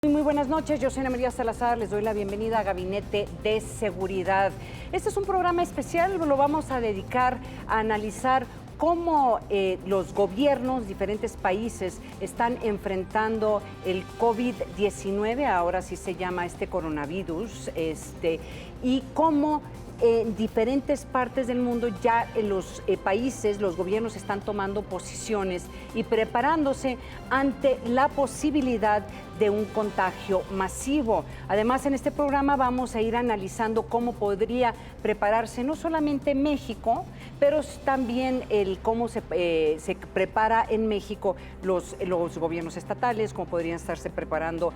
Muy buenas noches, yo soy Ana María Salazar, les doy la bienvenida a Gabinete de Seguridad. Este es un programa especial, lo vamos a dedicar a analizar cómo los gobiernos, diferentes países, están enfrentando el COVID-19, ahora sí se llama este coronavirus, y cómo en diferentes partes del mundo ya los países, los gobiernos están tomando posiciones y preparándose ante la posibilidad de un contagio masivo. Además, en este programa vamos a ir analizando cómo podría prepararse no solamente México, pero también cómo se prepara en México los gobiernos estatales, cómo podrían estarse preparando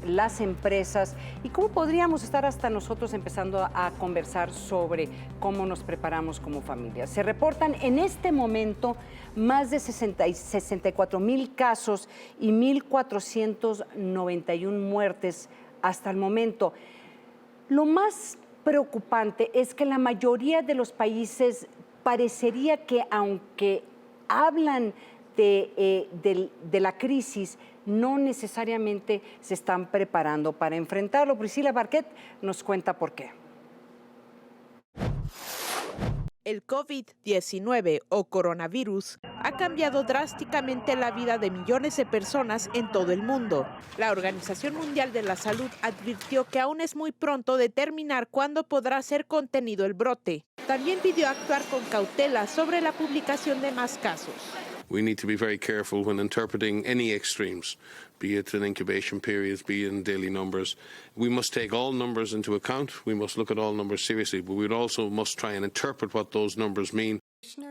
las empresas y cómo podríamos estar hasta nosotros empezando a conversar sobre cómo nos preparamos como familia. Se reportan en este momento más de 64,000 casos y 1,491 muertes hasta el momento. Lo más preocupante es que la mayoría de los países parecería que, aunque hablan de la crisis, no necesariamente se están preparando para enfrentarlo. Priscila Barquet nos cuenta por qué. El COVID-19 o coronavirus ha cambiado drásticamente la vida de millones de personas en todo el mundo. La Organización Mundial de la Salud advirtió que aún es muy pronto determinar cuándo podrá ser contenido el brote. También pidió actuar con cautela sobre la publicación de más casos. We need to be very careful when interpreting any extremes, be it in incubation periods, be it in daily numbers. We must take all numbers into account. We must look at all numbers seriously, but we also must try and interpret what those numbers mean.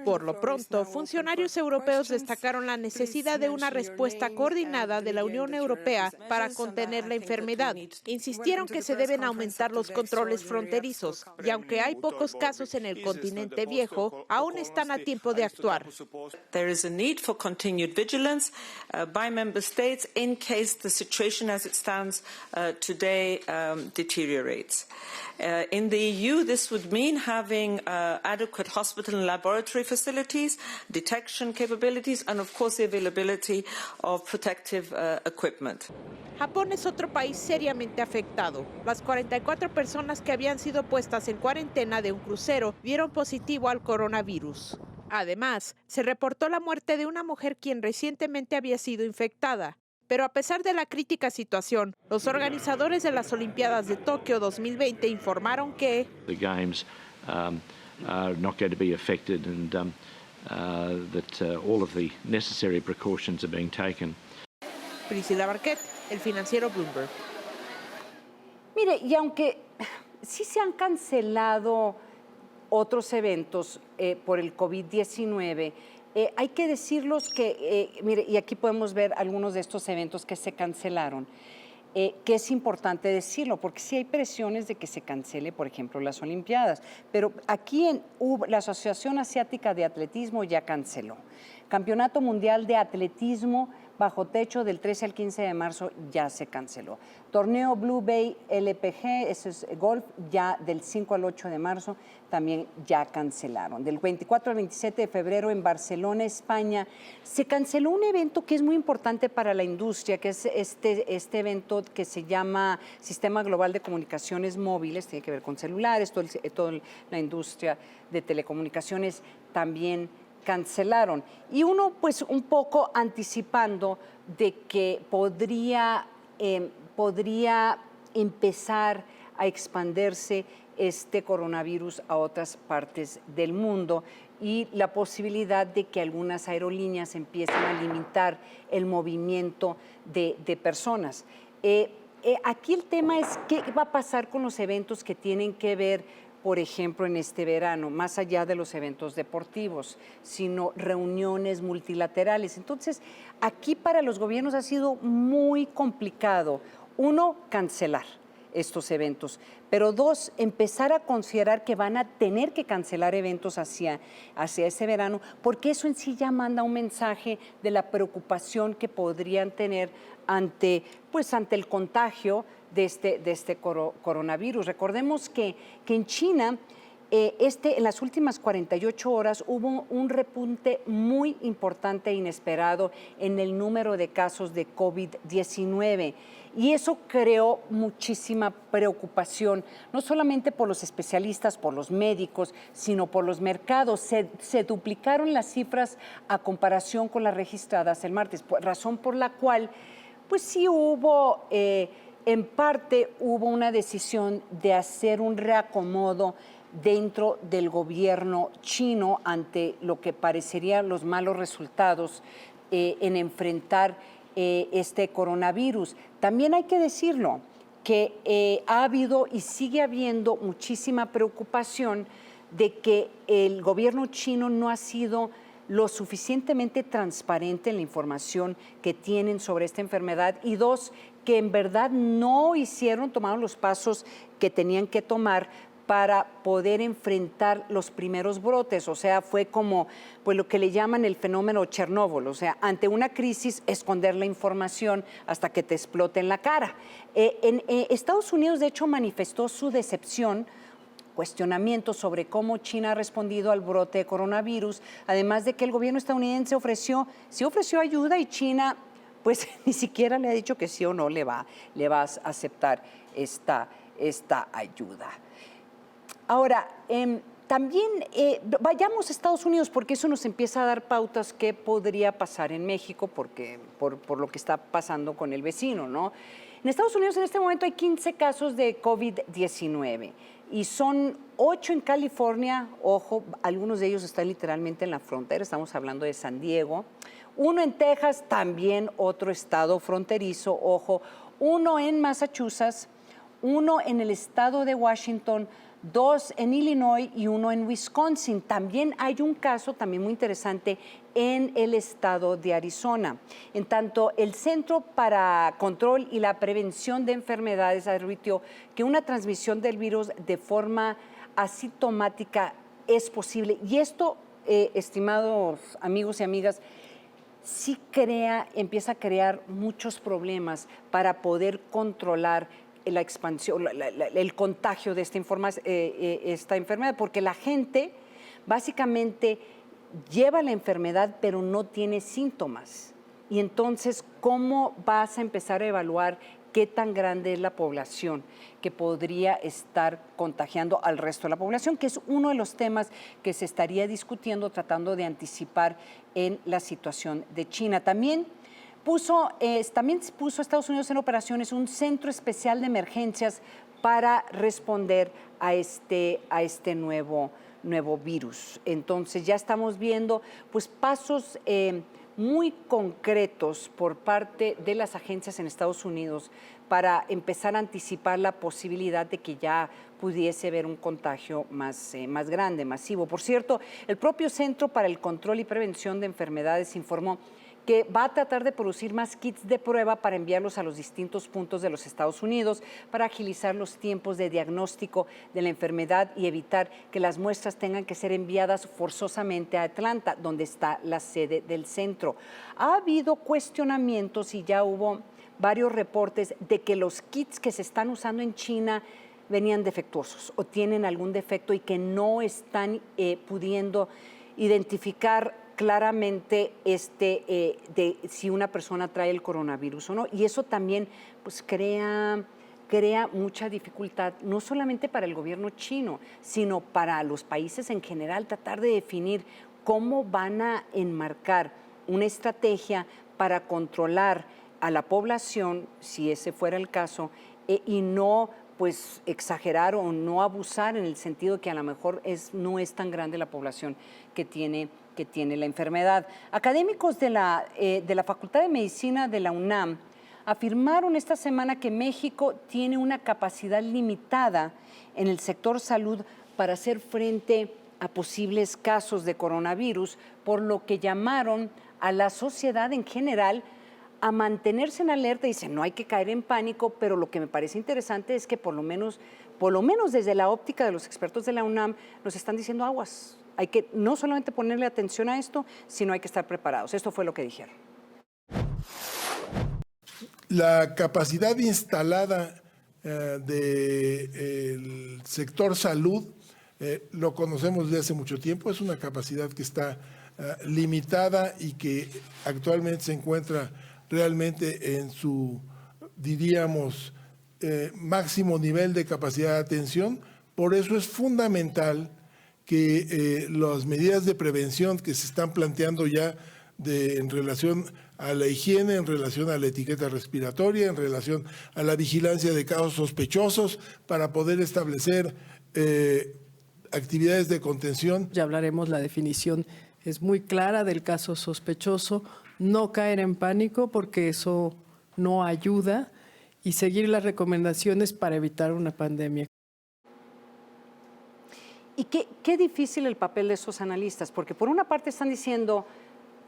Por lo pronto, funcionarios europeos destacaron la necesidad de una respuesta coordinada de la Unión Europea para contener la enfermedad. Insistieron que se deben aumentar los controles fronterizos y aunque hay pocos casos en el continente viejo, aún están a tiempo de actuar. There is a need for continued vigilance by member states in case the situation as it stands today deteriorates. In the EU, this would mean having adequate hospital and laboratory facilities, detection capabilities, and of course the availability of protective equipment. Japón es otro país seriamente afectado. Las 44 personas que habían sido puestas en cuarentena de un crucero dieron positivo al coronavirus. Además, se reportó la muerte de una mujer quien recientemente había sido infectada. Pero a pesar de la crítica situación, los organizadores de las Olimpiadas de Tokio 2020 informaron que the games are not going to be affected and that all of the necessary precautions are being taken. Priscila Barquet, El Financiero Bloomberg. Mire, y aunque sí se han cancelado otros eventos por el COVID-19, hay que decirlos que, mire, y aquí podemos ver algunos de estos eventos que se cancelaron, que es importante decirlo, porque sí hay presiones de que se cancele, por ejemplo, las Olimpiadas, pero aquí la Asociación Asiática de Atletismo ya canceló. Campeonato Mundial de Atletismo bajo techo del 13 al 15 de marzo ya se canceló. Torneo Blue Bay LPG, ese es golf, ya del 5 al 8 de marzo también ya cancelaron. Del 24 al 27 de febrero en Barcelona, España, se canceló un evento que es muy importante para la industria, que es este evento que se llama Sistema Global de Comunicaciones Móviles, tiene que ver con celulares, toda la industria de telecomunicaciones también cancelaron. Y uno, pues, un poco anticipando de que podría empezar a expandirse este coronavirus a otras partes del mundo y la posibilidad de que algunas aerolíneas empiecen a limitar el movimiento de personas. Aquí el tema es qué va a pasar con los eventos que tienen que ver, por ejemplo, en este verano, más allá de los eventos deportivos, sino reuniones multilaterales. Entonces, aquí para los gobiernos ha sido muy complicado, uno, cancelar estos eventos, pero dos, empezar a considerar que van a tener que cancelar eventos hacia ese verano, porque eso en sí ya manda un mensaje de la preocupación que podrían tener ante el contagio de este coronavirus. Recordemos que en China en las últimas 48 horas hubo un repunte muy importante e inesperado en el número de casos de COVID-19. Y eso creó muchísima preocupación, no solamente por los especialistas, por los médicos, sino por los mercados. Se duplicaron las cifras a comparación con las registradas el martes, razón por la cual, pues sí hubo, en parte hubo una decisión de hacer un reacomodo dentro del gobierno chino ante lo que parecerían los malos resultados en enfrentar este coronavirus. También hay que decirlo, que ha habido y sigue habiendo muchísima preocupación de que el gobierno chino no ha sido lo suficientemente transparente en la información que tienen sobre esta enfermedad, y dos, que en verdad no tomaron los pasos que tenían que tomar para poder enfrentar los primeros brotes. O sea, fue como pues, lo que le llaman el fenómeno Chernóbil, o sea, ante una crisis, esconder la información hasta que te explote en la cara. Estados Unidos, de hecho, manifestó su decepción, cuestionamientos sobre cómo China ha respondido al brote de coronavirus, además de que el gobierno estadounidense ofreció ayuda, y China pues ni siquiera le ha dicho que sí o no le va a aceptar esta ayuda. Ahora, también vayamos a Estados Unidos, porque eso nos empieza a dar pautas qué podría pasar en México, porque por lo que está pasando con el vecino, ¿no? En Estados Unidos en este momento hay 15 casos de COVID-19 y son 8 en California. Ojo, algunos de ellos están literalmente en la frontera, estamos hablando de San Diego. 1 en Texas, también otro estado fronterizo, ojo. 1 en Massachusetts, 1 en el estado de Washington, 2 en Illinois y 1 en Wisconsin. También hay un caso también muy interesante en el estado de Arizona. En tanto, el Centro para Control y la Prevención de Enfermedades advirtió que una transmisión del virus de forma asintomática es posible. Y esto, estimados amigos y amigas, sí empieza a crear muchos problemas para poder controlar la expansión, el contagio de esta enfermedad, porque la gente básicamente lleva la enfermedad pero no tiene síntomas. Y entonces, ¿cómo vas a empezar a evaluar qué tan grande es la población que podría estar contagiando al resto de la población? Que es uno de los temas que se estaría discutiendo, tratando de anticipar en la situación de China. También puso Estados Unidos en operaciones un centro especial de emergencias para responder a este nuevo virus. Entonces ya estamos viendo pues pasos muy concretos por parte de las agencias en Estados Unidos para empezar a anticipar la posibilidad de que ya pudiese haber un contagio más grande, masivo. Por cierto, el propio Centro para el Control y Prevención de Enfermedades informó que va a tratar de producir más kits de prueba para enviarlos a los distintos puntos de los Estados Unidos para agilizar los tiempos de diagnóstico de la enfermedad y evitar que las muestras tengan que ser enviadas forzosamente a Atlanta, donde está la sede del centro. Ha habido cuestionamientos y ya hubo varios reportes de que los kits que se están usando en China venían defectuosos o tienen algún defecto y que no están pudiendo identificar claramente de si una persona trae el coronavirus o no. Y eso también pues, crea mucha dificultad, no solamente para el gobierno chino, sino para los países en general, tratar de definir cómo van a enmarcar una estrategia para controlar a la población, si ese fuera el caso, y no pues exagerar o no abusar en el sentido de que a lo mejor no es tan grande la población que tiene la enfermedad. Académicos de la Facultad de Medicina de la UNAM afirmaron esta semana que México tiene una capacidad limitada en el sector salud para hacer frente a posibles casos de coronavirus, por lo que llamaron a la sociedad en general a mantenerse en alerta. Dicen, no hay que caer en pánico, pero lo que me parece interesante es que por lo menos desde la óptica de los expertos de la UNAM nos están diciendo aguas. Hay que no solamente ponerle atención a esto, sino hay que estar preparados. Esto fue lo que dijeron. La capacidad instalada del sector salud lo conocemos desde hace mucho tiempo, es una capacidad que está limitada y que actualmente se encuentra realmente en su, diríamos, máximo nivel de capacidad de atención. Por eso es fundamental que las medidas de prevención que se están planteando ya en relación a la higiene, en relación a la etiqueta respiratoria, en relación a la vigilancia de casos sospechosos, para poder establecer actividades de contención. Ya hablaremos, la definición es muy clara del caso sospechoso, no caer en pánico porque eso no ayuda y seguir las recomendaciones para evitar una pandemia. Y qué difícil el papel de esos analistas, porque por una parte están diciendo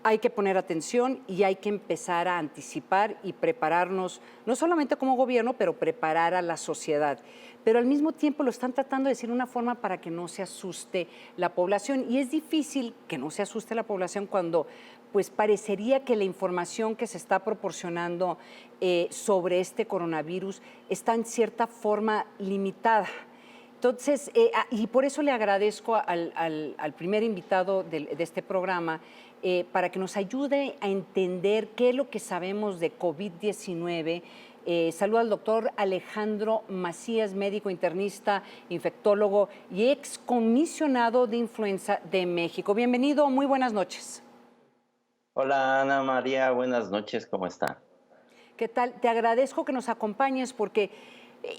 hay que poner atención y hay que empezar a anticipar y prepararnos, no solamente como gobierno, pero preparar a la sociedad. Pero al mismo tiempo lo están tratando de decir de una forma para que no se asuste la población. Y es difícil que no se asuste la población cuando pues parecería que la información que se está proporcionando sobre este coronavirus está en cierta forma limitada. Entonces, y por eso le agradezco al primer invitado de este programa para que nos ayude a entender qué es lo que sabemos de COVID-19. Saludo al doctor Alejandro Macías, médico internista, infectólogo y excomisionado de influenza de México. Bienvenido, muy buenas noches. Hola Ana María, buenas noches, ¿cómo está? ¿Qué tal? Te agradezco que nos acompañes porque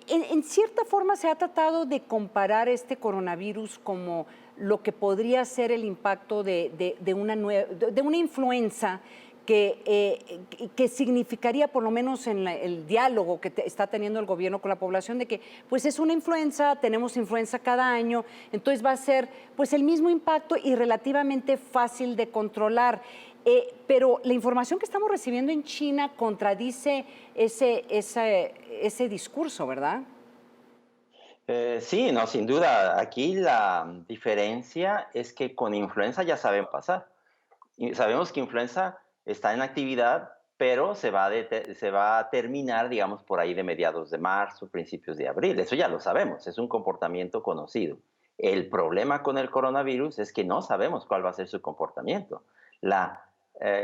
en cierta forma se ha tratado de comparar este coronavirus como lo que podría ser el impacto de una influenza que significaría, por lo menos en el diálogo que está teniendo el gobierno con la población, de que pues es una influenza, tenemos influenza cada año, entonces va a ser pues el mismo impacto y relativamente fácil de controlar. Pero la información que estamos recibiendo en China contradice ese discurso, ¿verdad? Sí, no, sin duda. Aquí la diferencia es que con influenza ya saben pasar. Y sabemos que influenza está en actividad, pero se va a terminar, digamos, por ahí de mediados de marzo, principios de abril. Eso ya lo sabemos, es un comportamiento conocido. El problema con el coronavirus es que no sabemos cuál va a ser su comportamiento. La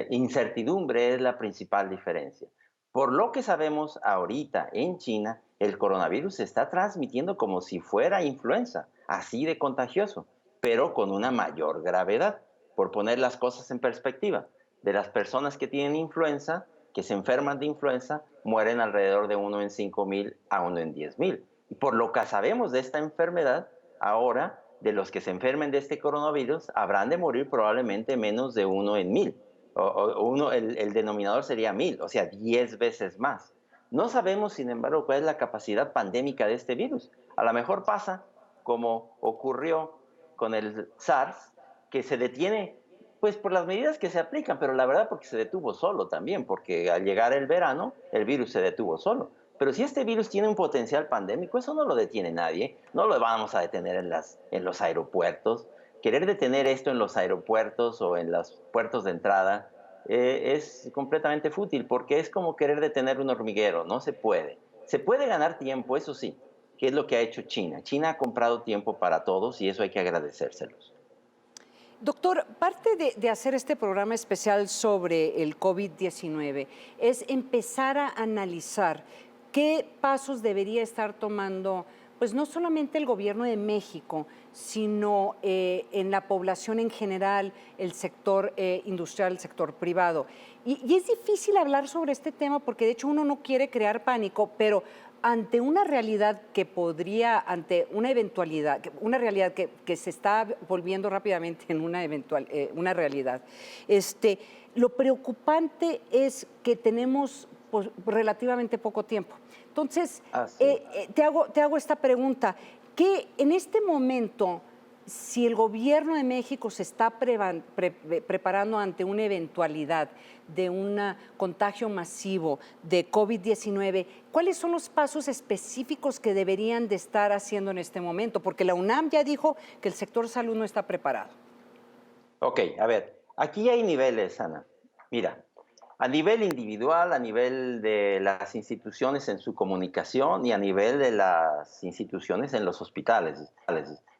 incertidumbre es la principal diferencia. Por lo que sabemos ahorita en China, el coronavirus se está transmitiendo como si fuera influenza, así de contagioso, pero con una mayor gravedad. Por poner las cosas en perspectiva, de las personas que tienen influenza, que se enferman de influenza, mueren alrededor de 1 en 5,000 a 1 en 10,000. Y por lo que sabemos de esta enfermedad, ahora, de los que se enfermen de este coronavirus, habrán de morir probablemente menos de 1 en 1,000. El denominador sería 1,000, o sea, 10 veces más. No sabemos, sin embargo, cuál es la capacidad pandémica de este virus. A lo mejor pasa, como ocurrió con el SARS, que se detiene pues por las medidas que se aplican, pero la verdad porque se detuvo solo también, porque al llegar el verano, el virus se detuvo solo. Pero si este virus tiene un potencial pandémico, eso no lo detiene nadie, no lo vamos a detener en los aeropuertos. Querer detener esto en los aeropuertos o en los puertos de entrada es completamente fútil, porque es como querer detener un hormiguero, no se puede. Se puede ganar tiempo, eso sí, que es lo que ha hecho China. China ha comprado tiempo para todos y eso hay que agradecérselos. Doctor, parte de hacer este programa especial sobre el COVID-19 es empezar a analizar qué pasos debería estar tomando, pues no solamente el gobierno de México, sino en la población en general, el sector industrial, el sector privado. Y es difícil hablar sobre este tema porque de hecho uno no quiere crear pánico, pero ante una realidad que podría, ante una eventualidad, una realidad que se está volviendo rápidamente en una realidad, lo preocupante es que tenemos pues, relativamente poco tiempo. Entonces, te hago esta pregunta, que en este momento, si el gobierno de México se está preparando ante una eventualidad de un contagio masivo de COVID-19, ¿cuáles son los pasos específicos que deberían de estar haciendo en este momento? Porque la UNAM ya dijo que el sector salud no está preparado. Ok, a ver, aquí hay niveles, Ana. Mira, a nivel individual, a nivel de las instituciones en su comunicación y a nivel de las instituciones en los hospitales.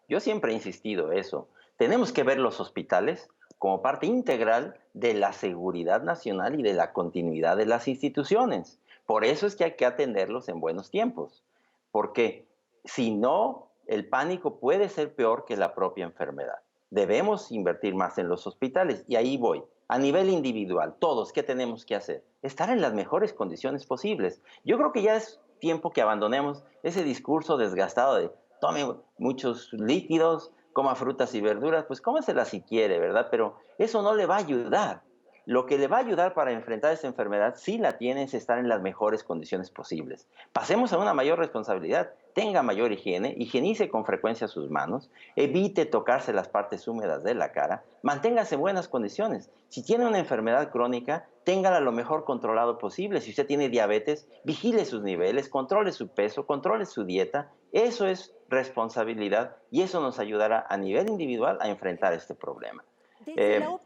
Yo siempre he insistido eso. Tenemos que ver los hospitales como parte integral de la seguridad nacional y de la continuidad de las instituciones. Por eso es que hay que atenderlos en buenos tiempos, porque si no, el pánico puede ser peor que la propia enfermedad. Debemos invertir más en los hospitales y ahí voy. A nivel individual, todos, ¿qué tenemos que hacer? Estar en las mejores condiciones posibles. Yo creo que ya es tiempo que abandonemos ese discurso desgastado de tome muchos líquidos, coma frutas y verduras, pues cómeselas si quiere, ¿verdad? Pero eso no le va a ayudar. Lo que le va a ayudar para enfrentar esta enfermedad, si la tiene, es estar en las mejores condiciones posibles. Pasemos a una mayor responsabilidad, tenga mayor higiene, higienice con frecuencia sus manos, evite tocarse las partes húmedas de la cara, manténgase en buenas condiciones. Si tiene una enfermedad crónica, téngala lo mejor controlado posible. Si usted tiene diabetes, vigile sus niveles, controle su peso, controle su dieta. Eso es responsabilidad y eso nos ayudará a nivel individual a enfrentar este problema.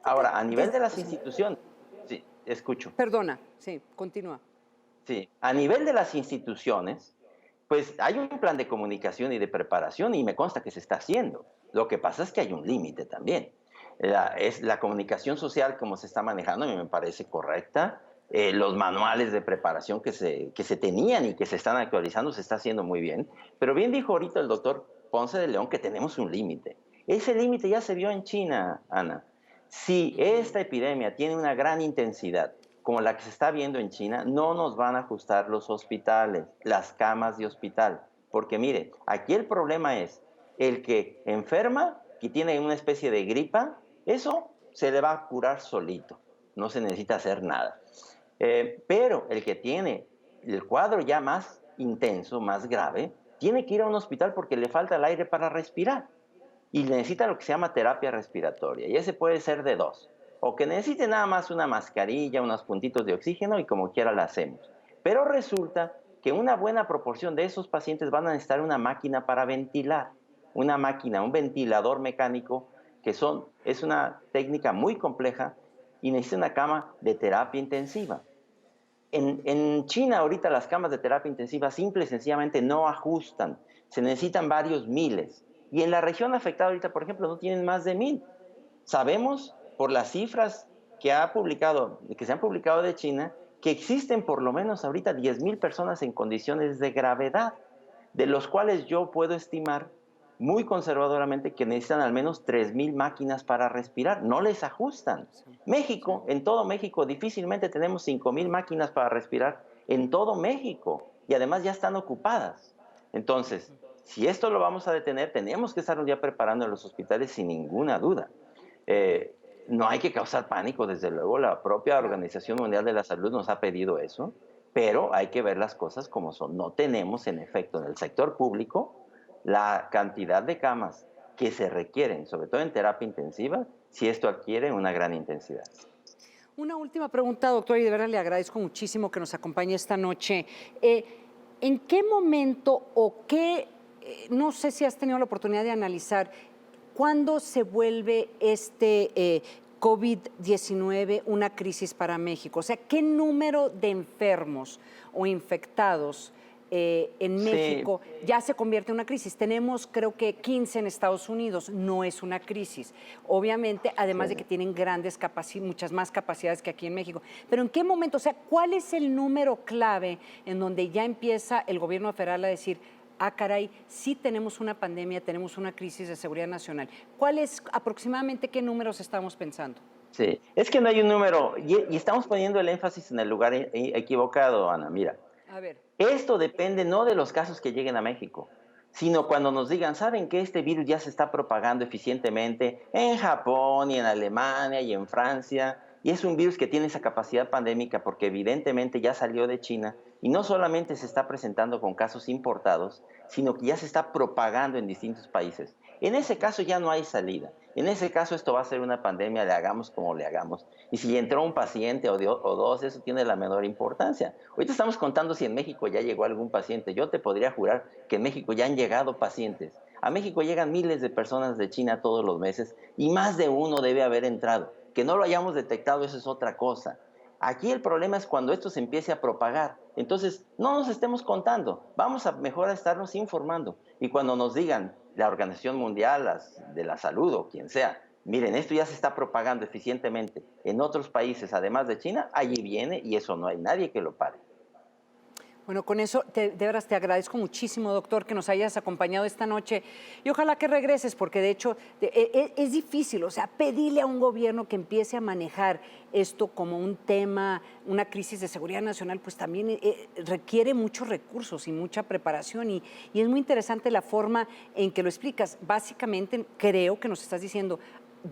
Ahora, a nivel de las instituciones, sí, escucho. Perdona, sí, continúa. Sí, a nivel de las instituciones, pues hay un plan de comunicación y de preparación y me consta que se está haciendo. Lo que pasa es que hay un límite también. La comunicación social como se está manejando a mí me parece correcta. Los manuales de preparación que se tenían y que se están actualizando se está haciendo muy bien. Pero bien dijo ahorita el doctor Ponce de León que tenemos un límite. Ese límite ya se vio en China, Ana. Si esta epidemia tiene una gran intensidad, como la que se está viendo en China, no nos van a ajustar los hospitales, las camas de hospital. Porque mire, aquí el problema es el que enferma, que tiene una especie de gripa, eso se le va a curar solito, no se necesita hacer nada. Pero el que tiene el cuadro ya más intenso, más grave, tiene que ir a un hospital porque le falta el aire para respirar. Y necesita lo que se llama terapia respiratoria, y ese puede ser de dos. O que necesite nada más una mascarilla, unos puntitos de oxígeno y como quiera la hacemos. Pero resulta que una buena proporción de esos pacientes van a necesitar una máquina para ventilar. Una máquina, un ventilador mecánico, que es una técnica muy compleja y necesita una cama de terapia intensiva. En China ahorita las camas de terapia intensiva simple y sencillamente no ajustan. Se necesitan varios miles. Y en la región afectada ahorita, por ejemplo, no tienen más de 1000. Sabemos por las cifras que se han publicado de China, que existen por lo menos ahorita 10,000 personas en condiciones de gravedad, de los cuales yo puedo estimar muy conservadoramente que necesitan al menos 3,000 máquinas para respirar. No les ajustan. México, en todo México, difícilmente tenemos 5,000 máquinas para respirar en todo México y además ya están ocupadas. Entonces, si esto lo vamos a detener, tenemos que estarnos ya preparando en los hospitales sin ninguna duda. No hay que causar pánico, desde luego, la propia Organización Mundial de la Salud nos ha pedido eso, pero hay que ver las cosas como son. No tenemos, en efecto, en el sector público la cantidad de camas que se requieren, sobre todo en terapia intensiva, si esto adquiere una gran intensidad. Una última pregunta, doctor, y de verdad le agradezco muchísimo que nos acompañe esta noche. ¿En qué momento o qué, no sé si has tenido la oportunidad de analizar, cuándo se vuelve este COVID-19 una crisis para México? O sea, ¿qué número de enfermos o infectados en México ya se convierte en una crisis? Tenemos creo que 15 en Estados Unidos, no es una crisis. Obviamente, además de que tienen muchas más capacidades que aquí en México. Pero ¿en qué momento? O sea, ¿cuál es el número clave en donde ya empieza el gobierno federal a decir, ah, caray, sí tenemos una pandemia, tenemos una crisis de seguridad nacional? ¿Cuál es aproximadamente qué números estamos pensando? Sí, es que no hay un número y estamos poniendo el énfasis en el lugar equivocado, Ana. Mira, a ver. Esto depende no de los casos que lleguen a México, sino cuando nos digan, ¿saben que este virus ya se está propagando eficientemente en Japón y en Alemania y en Francia? Y es un virus que tiene esa capacidad pandémica porque evidentemente ya salió de China y no solamente se está presentando con casos importados, sino que ya se está propagando en distintos países. En ese caso ya no hay salida. En ese caso esto va a ser una pandemia, le hagamos como le hagamos. Y si entró un paciente o dos, eso tiene la menor importancia. Ahorita estamos contando si en México ya llegó algún paciente. Yo te podría jurar que en México ya han llegado pacientes. A México llegan miles de personas de China todos los meses y más de uno debe haber entrado. Que no lo hayamos detectado, eso es otra cosa. Aquí el problema es cuando esto se empiece a propagar. Entonces, no nos estemos contando. Vamos a mejor a estarnos informando. Y cuando nos digan, la Organización Mundial de la Salud o quien sea, miren, esto ya se está propagando eficientemente en otros países, además de China, allí viene y eso no hay nadie que lo pare. Bueno, con eso, de veras te agradezco muchísimo, doctor, que nos hayas acompañado esta noche y ojalá que regreses, porque de hecho es difícil, o sea, pedirle a un gobierno que empiece a manejar esto como un tema, una crisis de seguridad nacional, pues también requiere muchos recursos y mucha preparación y es muy interesante la forma en que lo explicas. Básicamente, creo que nos estás diciendo,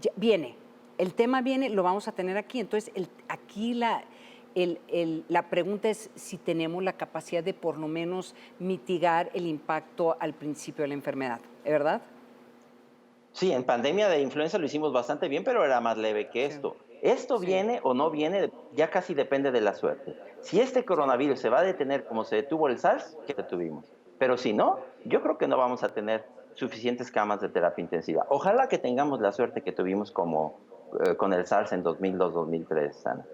ya viene, el tema viene, lo vamos a tener aquí, entonces aquí la pregunta es si tenemos la capacidad de por lo menos mitigar el impacto al principio de la enfermedad, ¿verdad? Sí, en pandemia de influenza lo hicimos bastante bien, pero era más leve que esto. Esto viene o no viene, ya casi depende de la suerte. Si este coronavirus se va a detener como se detuvo el SARS, que detuvimos. Pero si no, yo creo que no vamos a tener suficientes camas de terapia intensiva. Ojalá que tengamos la suerte que tuvimos como con el SARS en 2002-2003, Ana.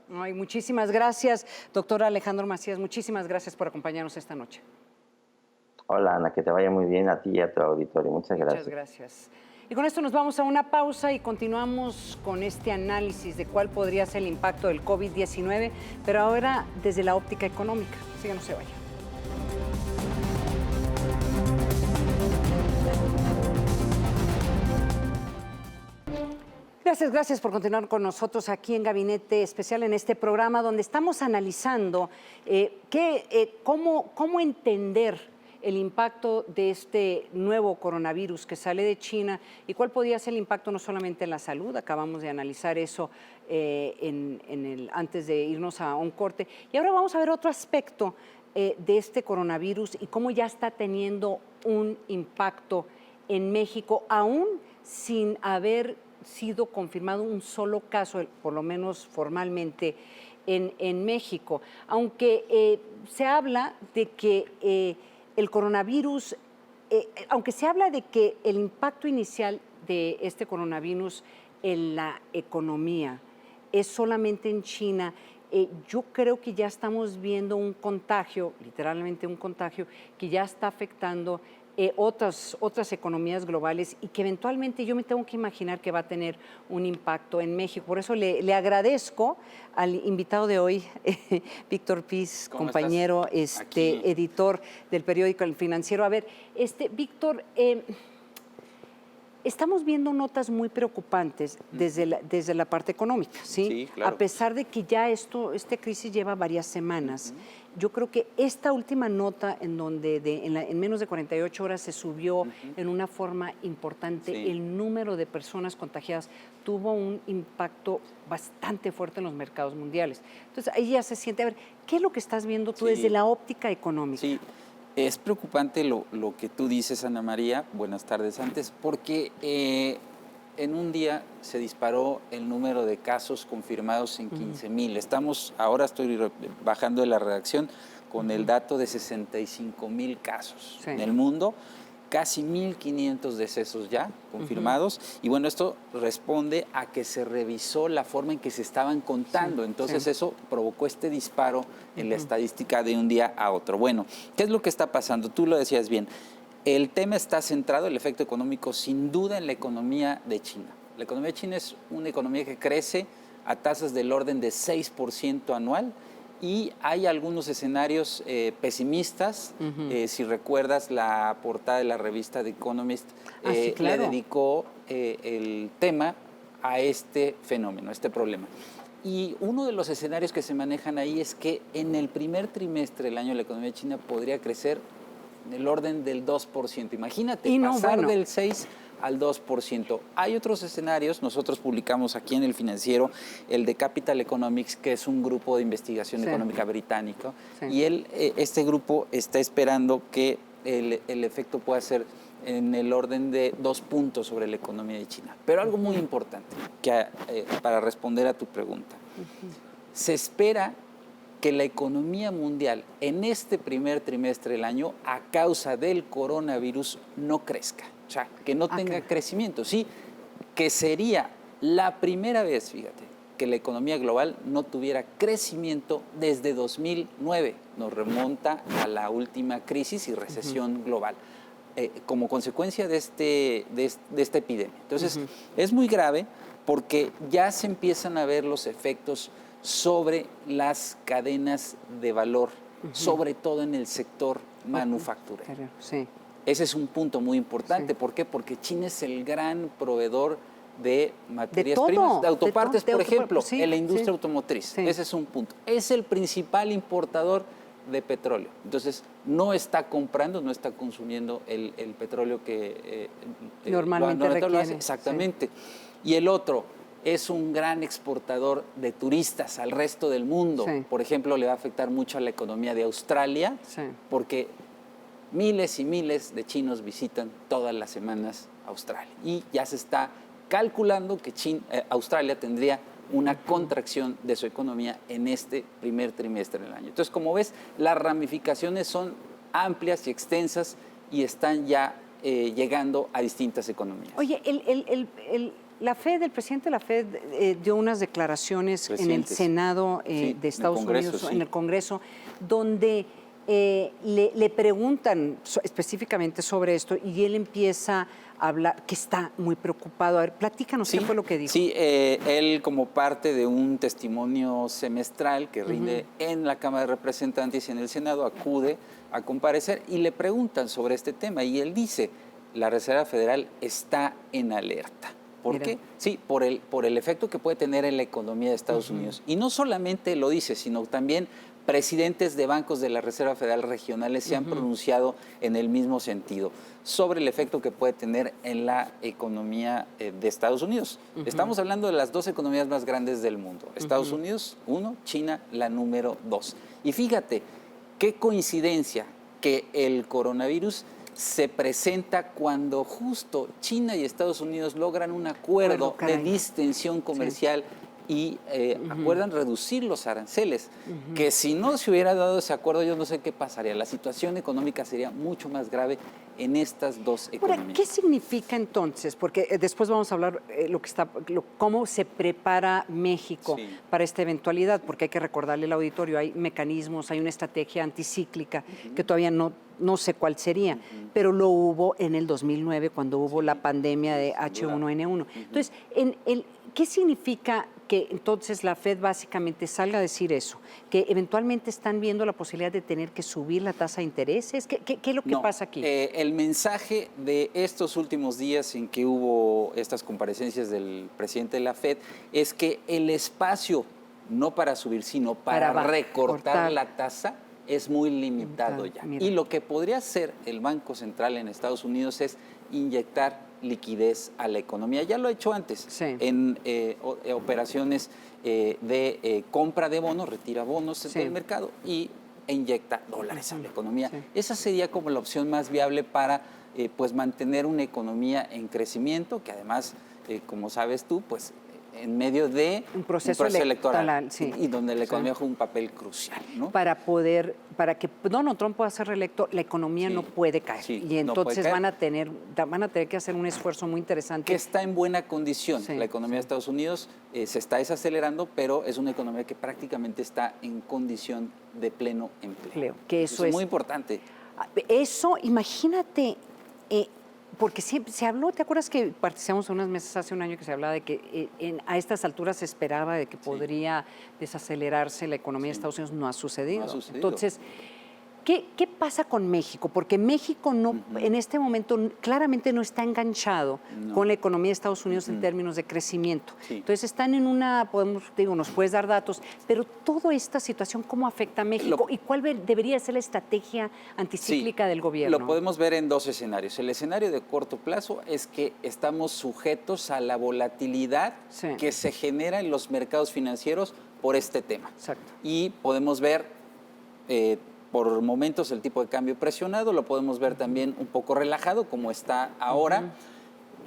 Ay, muchísimas gracias, doctor Alejandro Macías. Muchísimas gracias por acompañarnos esta noche. Hola, Ana, que te vaya muy bien a ti y a tu auditorio. Muchas gracias. Muchas gracias. Y con esto nos vamos a una pausa y continuamos con este análisis de cuál podría ser el impacto del COVID-19, pero ahora desde la óptica económica. Así que no se vaya. Gracias por continuar con nosotros aquí en Gabinete Especial en este programa donde estamos analizando cómo entender el impacto de este nuevo coronavirus que sale de China y cuál podría ser el impacto no solamente en la salud, acabamos de analizar eso antes de irnos a un corte. Y ahora vamos a ver otro aspecto de este coronavirus y cómo ya está teniendo un impacto en México, aún sin haber sido confirmado un solo caso, por lo menos formalmente, en México. Aunque se habla de que el coronavirus, aunque se habla de que el impacto inicial de este coronavirus en la economía es solamente en China, yo creo que ya estamos viendo un contagio, literalmente un contagio, que ya está afectando otras economías globales y que eventualmente yo me tengo que imaginar que va a tener un impacto en México. Por eso le agradezco al invitado de hoy, Víctor Piz, compañero, editor del periódico El Financiero. A ver, Víctor, estamos viendo notas muy preocupantes desde la parte económica, ¿sí? Sí, claro. A pesar de que ya esta crisis lleva varias semanas. Yo creo que esta última nota en donde en menos de 48 horas se subió en una forma importante el número de personas contagiadas tuvo un impacto bastante fuerte en los mercados mundiales. Entonces ahí ya se siente, a ver, ¿qué es lo que estás viendo tú desde la óptica económica? Sí, es preocupante lo que tú dices, Ana María, buenas tardes antes, porque en un día se disparó el número de casos confirmados en 15,000. Estoy bajando de la redacción con el dato de 65,000 casos en el mundo, casi 1,500 decesos ya confirmados. Y bueno, esto responde a que se revisó la forma en que se estaban contando. Entonces eso provocó este disparo en la estadística de un día a otro. Bueno, ¿qué es lo que está pasando? Tú lo decías bien. El tema está centrado, el efecto económico, sin duda, en la economía de China. La economía de China es una economía que crece a tasas del orden de 6% anual y hay algunos escenarios pesimistas. Si recuerdas, la portada de la revista The Economist le dedicó el tema a este fenómeno, a este problema. Y uno de los escenarios que se manejan ahí es que en el primer trimestre del año la economía de China podría crecer en el orden del 2%. Imagínate, pasar del 6 al 2%. Hay otros escenarios, nosotros publicamos aquí en El Financiero el de Capital Economics, que es un grupo de investigación económica británico, y este grupo está esperando que el efecto pueda ser en el orden de 2 puntos sobre la economía de China. Pero algo muy importante para responder a tu pregunta. Se espera que la economía mundial en este primer trimestre del año, a causa del coronavirus, no crezca, o sea, que no tenga crecimiento. Sí, que sería la primera vez, fíjate, que la economía global no tuviera crecimiento desde 2009. Nos remonta a la última crisis y recesión global. como consecuencia de esta epidemia. Entonces, es muy grave porque ya se empiezan a ver los efectos sobre las cadenas de valor, sobre todo en el sector manufacturero. Sí. Ese es un punto muy importante. ¿Por qué? Porque China es el gran proveedor de materias primas, de autopartes, por ejemplo, en la industria automotriz. Sí. Ese es un punto. Es el principal importador de petróleo. Entonces, no está comprando, no está consumiendo el petróleo que normalmente requiere. Exactamente. Sí. Y el otro es un gran exportador de turistas al resto del mundo. Sí. Por ejemplo, le va a afectar mucho a la economía de Australia, porque miles y miles de chinos visitan todas las semanas Australia. Y ya se está calculando que Australia tendría una contracción de su economía en este primer trimestre del año. Entonces, como ves, las ramificaciones son amplias y extensas y están ya llegando a distintas economías. Oye, la FED, el presidente de la FED dio unas declaraciones en el Senado de Estados Unidos, en el Congreso, donde le preguntan específicamente sobre esto y él empieza a hablar, que está muy preocupado. A ver, platícanos qué fue lo que dijo. Sí, él como parte de un testimonio semestral que rinde en la Cámara de Representantes y en el Senado, acude a comparecer y le preguntan sobre este tema y él dice, la Reserva Federal está en alerta. ¿Por qué? Sí, por el efecto que puede tener en la economía de Estados Unidos. Y no solamente lo dice, sino también presidentes de bancos de la Reserva Federal regionales se han pronunciado en el mismo sentido sobre el efecto que puede tener en la economía de Estados Unidos. Estamos hablando de las dos economías más grandes del mundo. Estados Unidos, 1, China, la número 2. Y fíjate, qué coincidencia que el coronavirus se presenta cuando justo China y Estados Unidos logran un acuerdo de distensión comercial y acuerdan reducir los aranceles, que si no se hubiera dado ese acuerdo, yo no sé qué pasaría. La situación económica sería mucho más grave en estas dos economías. Ahora, ¿qué significa entonces? Porque después vamos a hablar cómo se prepara México para esta eventualidad, porque hay que recordarle al auditorio, hay mecanismos, hay una estrategia anticíclica que todavía no sé cuál sería, pero lo hubo en el 2009 cuando hubo la pandemia de H1N1. Entonces, ¿qué significa que entonces la FED básicamente salga a decir eso? Que eventualmente están viendo la posibilidad de tener que subir la tasa de intereses. ¿Qué es lo que pasa aquí? El mensaje de estos últimos días en que hubo estas comparecencias del presidente de la FED es que el espacio, no para subir, sino para recortar la tasa, es muy limitado ya. Mira. Y lo que podría hacer el Banco Central en Estados Unidos es inyectar liquidez a la economía. Ya lo ha hecho antes en operaciones de compra de bonos, retira bonos del mercado e inyecta dólares a la economía. Esa sería como la opción más viable para pues mantener una economía en crecimiento, que además, como sabes tú, pues en medio de un proceso electoral y donde la economía juega un papel crucial, ¿no? Para que Donald Trump pueda ser reelecto, la economía no puede caer. Y entonces van a tener que hacer un esfuerzo muy interesante. Que está en buena condición. La economía de Estados Unidos se está desacelerando, pero es una economía que prácticamente está en condición de pleno empleo. Que eso es muy importante. Eso, imagínate... porque siempre se habló, ¿te acuerdas que participamos unas meses hace un año que se hablaba de que a estas alturas se esperaba de que podría desacelerarse la economía de Estados Unidos? No ha sucedido. Entonces, ¿qué pasa con México? Porque México en este momento claramente no está enganchado con la economía de Estados Unidos en términos de crecimiento. Entonces están en nos puedes dar datos, pero toda esta situación, ¿cómo afecta a México? ¿Y cuál debería ser la estrategia anticíclica del gobierno? Lo podemos ver en dos escenarios. El escenario de corto plazo es que estamos sujetos a la volatilidad que se genera en los mercados financieros por este tema. Y podemos ver... por momentos el tipo de cambio presionado, lo podemos ver también un poco relajado como está ahora.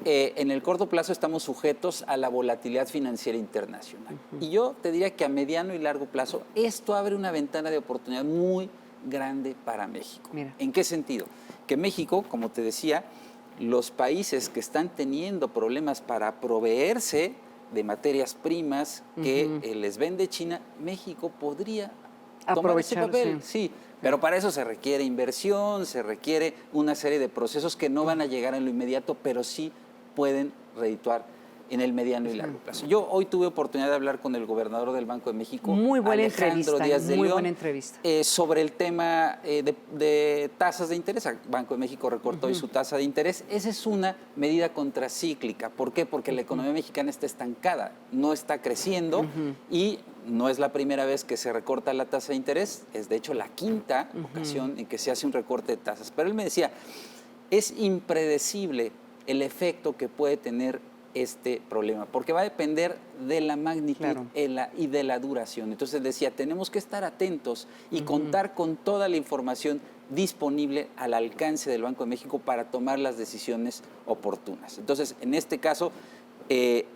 En el corto plazo estamos sujetos a la volatilidad financiera internacional. Y yo te diría que a mediano y largo plazo esto abre una ventana de oportunidad muy grande para México. ¿En qué sentido? Que México, como te decía, los países que están teniendo problemas para proveerse de materias primas que les vende China, México podría tomar ese papel, Pero para eso se requiere inversión, se requiere una serie de procesos que no van a llegar en lo inmediato, pero sí pueden redituar en el mediano y largo plazo. Yo hoy tuve oportunidad de hablar con el gobernador del Banco de México, muy buena Alejandro entrevista, Díaz de muy León, buena entrevista. sobre el tema de tasas de interés. El Banco de México recortó hoy su tasa de interés. Esa es una medida contracíclica. ¿Por qué? Porque la economía mexicana está estancada, no está creciendo y no es la primera vez que se recorta la tasa de interés, es de hecho la quinta ocasión en que se hace un recorte de tasas. Pero él me decía, es impredecible el efecto que puede tener este problema, porque va a depender de la magnitud y de la duración. Entonces decía, tenemos que estar atentos y contar con toda la información disponible al alcance del Banco de México para tomar las decisiones oportunas. Entonces, en este caso,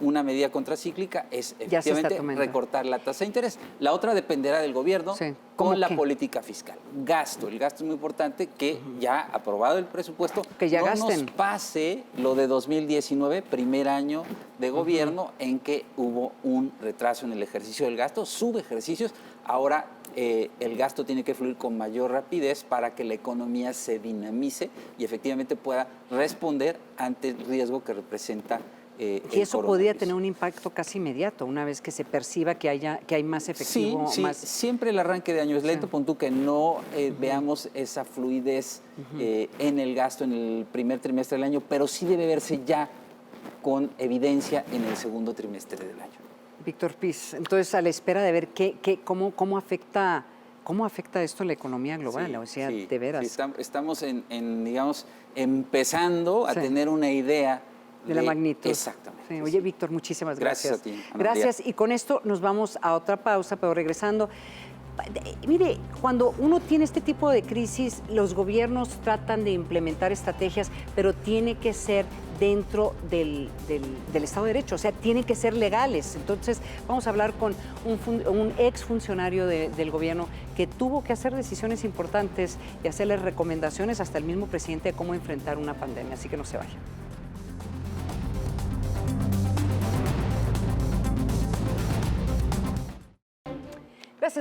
una medida contracíclica es efectivamente recortar la tasa de interés. La otra dependerá del gobierno con la política fiscal. Gasto. El gasto es muy importante, que ya aprobado el presupuesto, que ya no gasten. nos pase lo de 2019, primer año de gobierno en que hubo un retraso en el ejercicio del gasto, subejercicios. Ahora el gasto tiene que fluir con mayor rapidez para que la economía se dinamice y efectivamente pueda responder ante el riesgo que representa y eso podría tener un impacto casi inmediato, una vez que se perciba que hay más efectivo. Sí, siempre el arranque de año es lento, pon tú que no veamos esa fluidez en el gasto en el primer trimestre del año, pero sí debe verse ya con evidencia en el segundo trimestre del año. Víctor Piz, entonces a la espera de ver cómo afecta esto a la economía global, o sea, de veras. Sí, estamos digamos, empezando a tener una idea de la magnitud. Exactamente. Sí. Oye, Víctor, muchísimas gracias. Gracias a ti, Ana Gracias. María. Y con esto nos vamos a otra pausa, pero regresando. Mire, cuando uno tiene este tipo de crisis, los gobiernos tratan de implementar estrategias, pero tiene que ser dentro del Estado de Derecho, o sea, tienen que ser legales. Entonces, vamos a hablar con un exfuncionario del gobierno que tuvo que hacer decisiones importantes y hacerles recomendaciones hasta el mismo presidente de cómo enfrentar una pandemia. Así que no se vayan.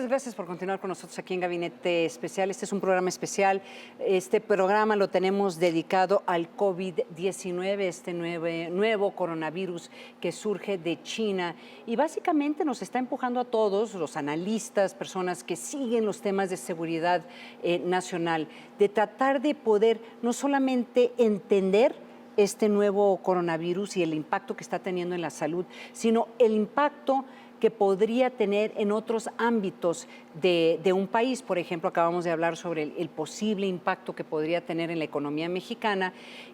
Gracias por continuar con nosotros aquí en Gabinete Especial. Este es un programa especial. Este programa lo tenemos dedicado al COVID-19, este nuevo coronavirus que surge de China y básicamente nos está empujando a todos, los analistas, personas que siguen los temas de seguridad nacional, de tratar de poder no solamente entender este nuevo coronavirus y el impacto que está teniendo en la salud, sino el impacto que podría tener en otros ámbitos de un país. Por ejemplo, acabamos de hablar sobre el posible impacto que podría tener en la economía mexicana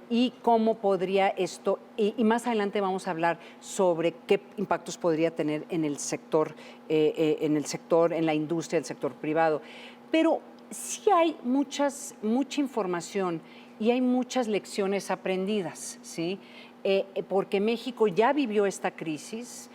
y cómo podría esto, y más adelante vamos a hablar sobre qué impactos podría tener en el sector, en la industria, el sector privado. Pero sí hay mucha información y hay muchas lecciones aprendidas, ¿sí? Porque México ya vivió esta crisis.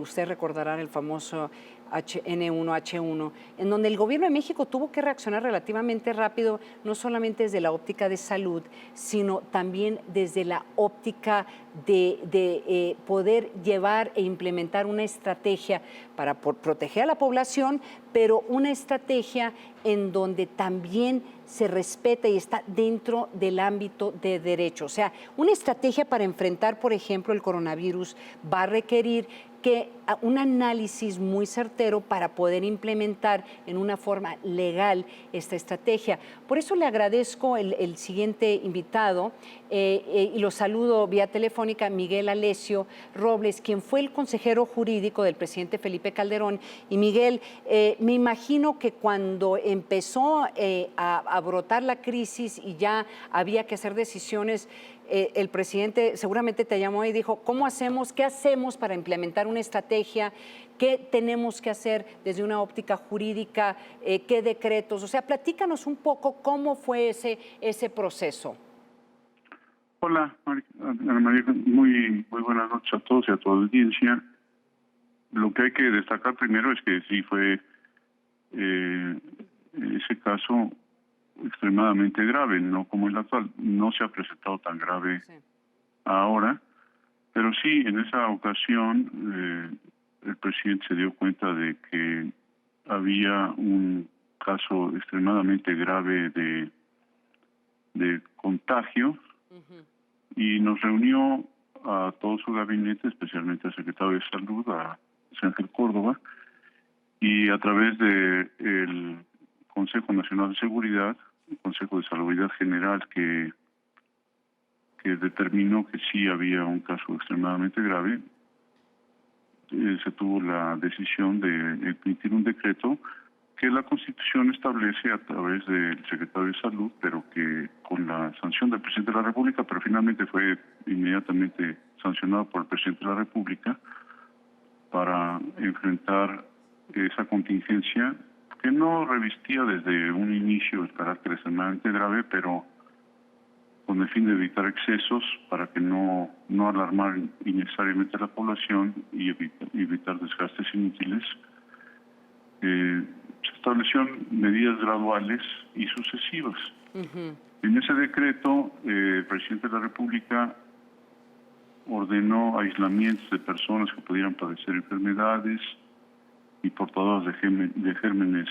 Ustedes recordarán el famoso N1H1, en donde el gobierno de México tuvo que reaccionar relativamente rápido, no solamente desde la óptica de salud, sino también desde la óptica de poder llevar e implementar una estrategia para proteger a la población, pero una estrategia en donde también se respeta y está dentro del ámbito de derecho. O sea, una estrategia para enfrentar, por ejemplo, el coronavirus va a requerir un análisis muy certero para poder implementar en una forma legal esta estrategia. Por eso le agradezco el siguiente invitado y lo saludo vía telefónica, Miguel Alessio Robles, quien fue el consejero jurídico del presidente Felipe Calderón. Y Miguel, me imagino que cuando empezó a brotar la crisis y ya había que hacer decisiones, el presidente seguramente te llamó y dijo, ¿cómo hacemos? ¿Qué hacemos para implementar una estrategia? ¿Qué tenemos que hacer desde una óptica jurídica? ¿Qué decretos? O sea, platícanos un poco cómo fue ese proceso. Hola, Ana María, muy buenas noches a todos y a toda la audiencia. Lo que hay que destacar primero es que sí fue ese caso extremadamente grave, no como el actual, no se ha presentado tan grave ahora, pero sí en esa ocasión el presidente se dio cuenta de que había un caso extremadamente grave de contagio y nos reunió a todo su gabinete, especialmente al secretario de Salud, a Ángel Córdoba, y a través del Consejo Nacional de Seguridad, el Consejo de Salubridad General, que determinó que sí había un caso extremadamente grave, se tuvo la decisión de emitir un decreto que la Constitución establece a través del secretario de Salud, pero que con la sanción del presidente de la República, pero finalmente fue inmediatamente sancionado por el presidente de la República para enfrentar esa contingencia que no revistía desde un inicio el carácter extremadamente grave, pero con el fin de evitar excesos para que no alarmar innecesariamente a la población y evitar desgastes inútiles. Se establecieron medidas graduales y sucesivas. En ese decreto, el presidente de la República ordenó aislamientos de personas que pudieran padecer enfermedades y portadoras de gérmenes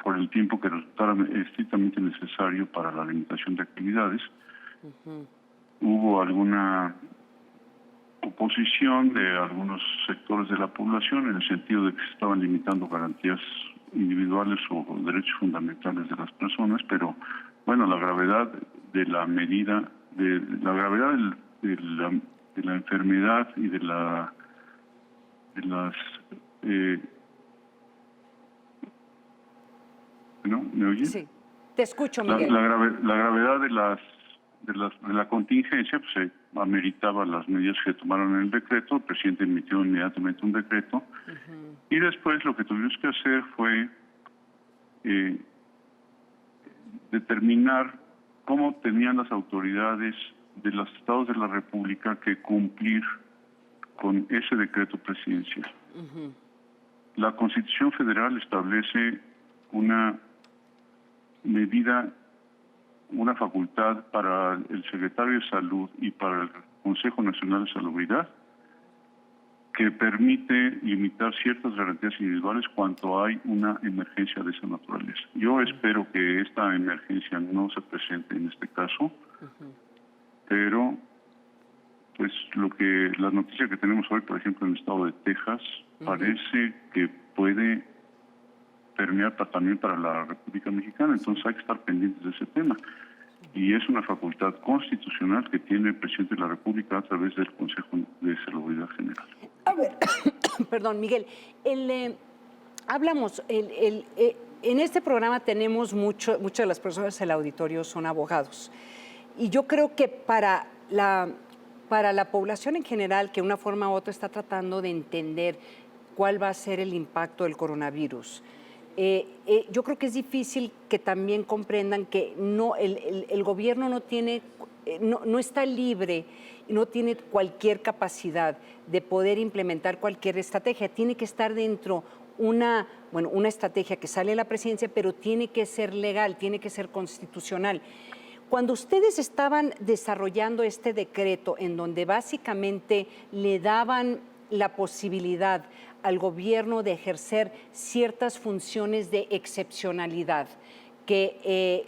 por el tiempo que resultara estrictamente necesario para la limitación de actividades. Hubo alguna oposición de algunos sectores de la población en el sentido de que se estaban limitando garantías individuales o derechos fundamentales de las personas, pero bueno, la gravedad de la medida, de la enfermedad y de las ¿no? ¿Me oye? Sí, te escucho, Miguel. La gravedad de la contingencia pues, se ameritaba las medidas que tomaron en el decreto. El presidente emitió inmediatamente un decreto y después lo que tuvimos que hacer fue determinar cómo tenían las autoridades de los estados de la República que cumplir con ese decreto presidencial. La Constitución Federal establece una medida, una facultad para el secretario de Salud y para el Consejo Nacional de Salubridad que permite limitar ciertas garantías individuales cuando hay una emergencia de esa naturaleza. Yo espero que esta emergencia no se presente en este caso, pero pues la noticia que tenemos hoy, por ejemplo, en el estado de Texas, parece que puede permear también para la República Mexicana, entonces hay que estar pendientes de ese tema. Y es una facultad constitucional que tiene el presidente de la República a través del Consejo de Salubridad General. A ver, perdón, Miguel, hablamos, en este programa tenemos muchas de las personas del auditorio son abogados. Y yo creo que para la población en general, que de una forma u otra está tratando de entender cuál va a ser el impacto del coronavirus, yo creo que es difícil que también comprendan que el gobierno no está libre, no tiene cualquier capacidad de poder implementar cualquier estrategia. Tiene que estar dentro una estrategia que sale de la presidencia, pero tiene que ser legal, tiene que ser constitucional. Cuando ustedes estaban desarrollando este decreto en donde básicamente le daban la posibilidad al gobierno de ejercer ciertas funciones de excepcionalidad que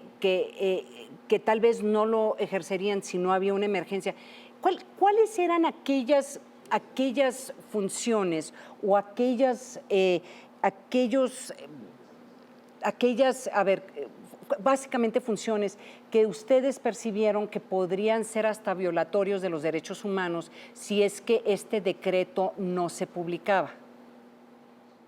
tal vez no lo ejercerían si no había una emergencia, ¿cuáles eran aquellas funciones o aquellas, básicamente funciones que ustedes percibieron que podrían ser hasta violatorios de los derechos humanos si es que este decreto no se publicaba?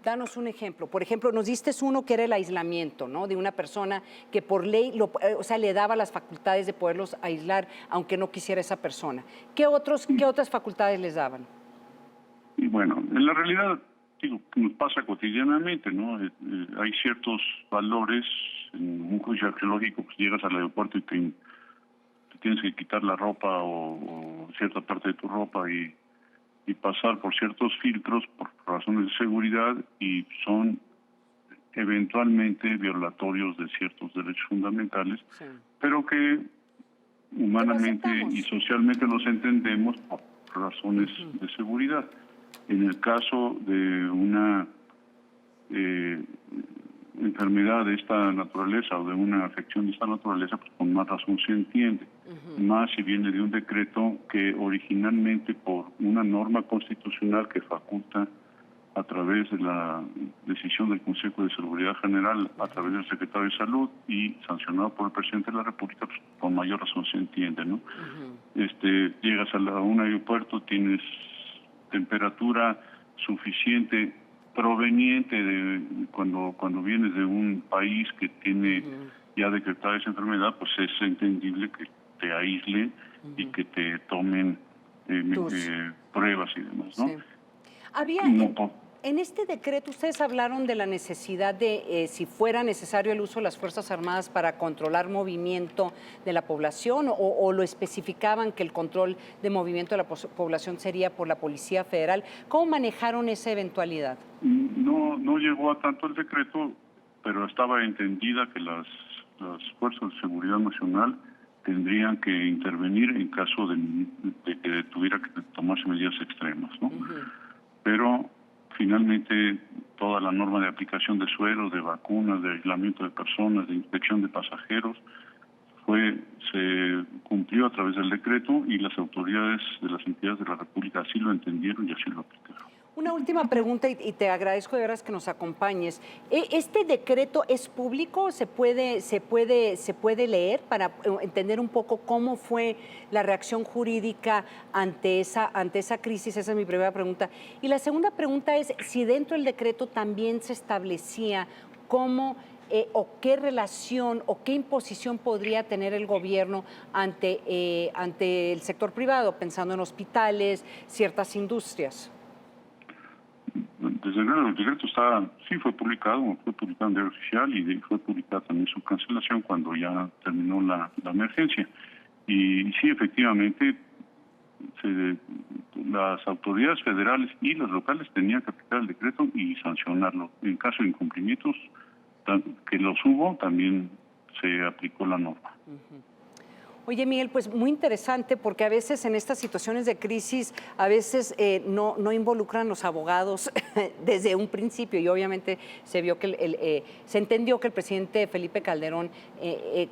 Danos un ejemplo. Por ejemplo, nos diste uno que era el aislamiento, ¿no? De una persona que por ley, le daba las facultades de poderlos aislar, aunque no quisiera esa persona. ¿Qué otras facultades les daban? Y bueno, en la realidad, nos pasa cotidianamente, ¿no? Hay ciertos valores. En un juicio arqueológico, pues llegas al aeropuerto y te tienes que quitar la ropa o cierta parte de tu ropa y pasar por ciertos filtros por razones de seguridad y son eventualmente violatorios de ciertos derechos fundamentales, pero que humanamente y socialmente los entendemos por razones de seguridad. En el caso de enfermedad de esta naturaleza o de una afección de esta naturaleza, pues con más razón se entiende. Más si viene de un decreto que originalmente por una norma constitucional que faculta a través de la decisión del Consejo de Seguridad General, a través del Secretario de Salud y sancionado por el Presidente de la República, pues con mayor razón se entiende, ¿no? Llegas a un aeropuerto, tienes temperatura suficiente proveniente de cuando vienes de un país que tiene ya decretada esa enfermedad, pues es entendible que te aíslen y que te tomen pruebas y demás, ¿no? Sí. Había, en este decreto ustedes hablaron de la necesidad de, si fuera necesario el uso de las Fuerzas Armadas para controlar movimiento de la población, o lo especificaban que el control de movimiento de la población sería por la Policía Federal. ¿Cómo manejaron esa eventualidad? No llegó a tanto el decreto, pero estaba entendida que las Fuerzas de Seguridad Nacional tendrían que intervenir en caso de que tuviera que tomarse medidas extremas, ¿no? Pero finalmente toda la norma de aplicación de suelos, de vacunas, de aislamiento de personas, de inspección de pasajeros, se cumplió a través del decreto y las autoridades de las entidades de la República así lo entendieron y así lo aplicaron. Una última pregunta, y te agradezco de veras que nos acompañes. ¿Este decreto es público? ¿Se puede leer para entender un poco cómo fue la reacción jurídica ante esa crisis? Esa es mi primera pregunta. Y la segunda pregunta es si dentro del decreto también se establecía cómo o qué relación o qué imposición podría tener el gobierno ante el sector privado, pensando en hospitales, ciertas industrias. Desde luego, el decreto fue publicado en Diario Oficial y fue publicada también su cancelación cuando ya terminó la emergencia. Y sí, efectivamente, las autoridades federales y las locales tenían que aplicar el decreto y sancionarlo. En caso de incumplimientos, que los hubo, también se aplicó la norma. Oye, Miguel, pues muy interesante porque a veces en estas situaciones de crisis, a veces no involucran los abogados desde un principio y obviamente se vio que se entendió que el presidente Felipe Calderón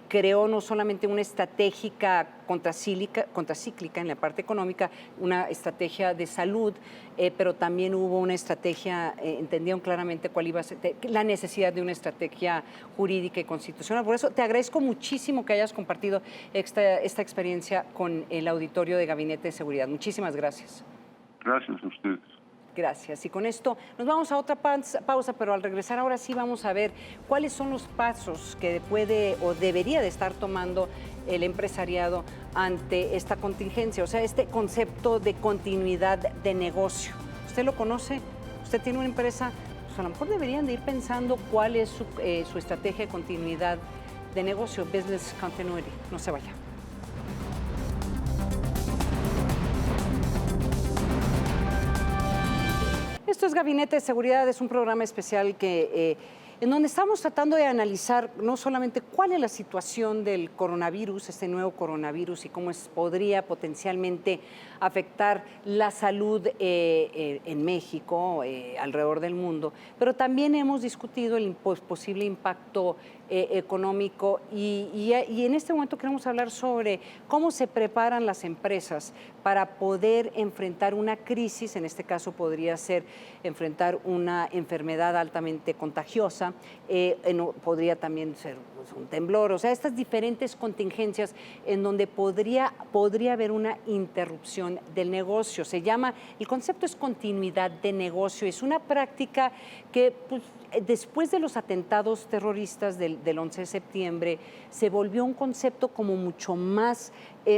creó no solamente una estrategia contracíclica en la parte económica, una estrategia de salud, pero también hubo una estrategia, entendieron claramente cuál iba a ser la necesidad de una estrategia jurídica y constitucional. Por eso te agradezco muchísimo que hayas compartido esta experiencia con el auditorio de Gabinete de Seguridad. Muchísimas gracias. Gracias a ustedes. Gracias. Y con esto nos vamos a otra pausa, pero al regresar ahora sí vamos a ver cuáles son los pasos que puede o debería de estar tomando el empresariado ante esta contingencia, o sea, este concepto de continuidad de negocio. ¿Usted lo conoce? ¿Usted tiene una empresa? Pues a lo mejor deberían de ir pensando cuál es su estrategia de continuidad de negocio, business continuity. No se vaya. Esto es Gabinete de Seguridad, es un programa especial en donde estamos tratando de analizar no solamente cuál es la situación del coronavirus, este nuevo coronavirus, y cómo podría potencialmente afectar la salud en México, alrededor del mundo, pero también hemos discutido el posible impacto económico y en este momento queremos hablar sobre cómo se preparan las empresas para poder enfrentar una crisis. En este caso podría ser enfrentar una enfermedad altamente contagiosa, podría también ser un temblor, o sea, estas diferentes contingencias en donde podría haber una interrupción del negocio. El concepto es continuidad de negocio, es una práctica que pues, después de los atentados terroristas del 11 de septiembre se volvió un concepto como mucho más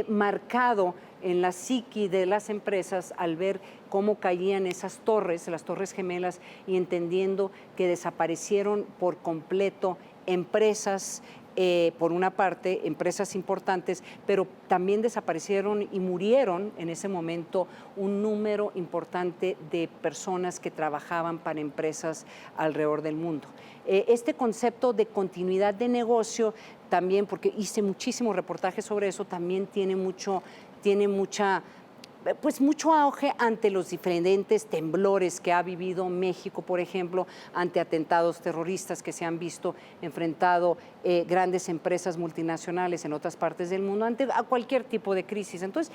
marcado en la psiqui de las empresas al ver cómo caían esas torres, las Torres Gemelas, y entendiendo que desaparecieron por completo empresas, por una parte, empresas importantes, pero también desaparecieron y murieron en ese momento un número importante de personas que trabajaban para empresas alrededor del mundo. Este concepto de continuidad de negocio también, porque hice muchísimos reportajes sobre eso, también tiene mucha pues mucho auge ante los diferentes temblores que ha vivido México, por ejemplo, ante atentados terroristas que se han visto enfrentado grandes empresas multinacionales en otras partes del mundo, ante a cualquier tipo de crisis. Entonces,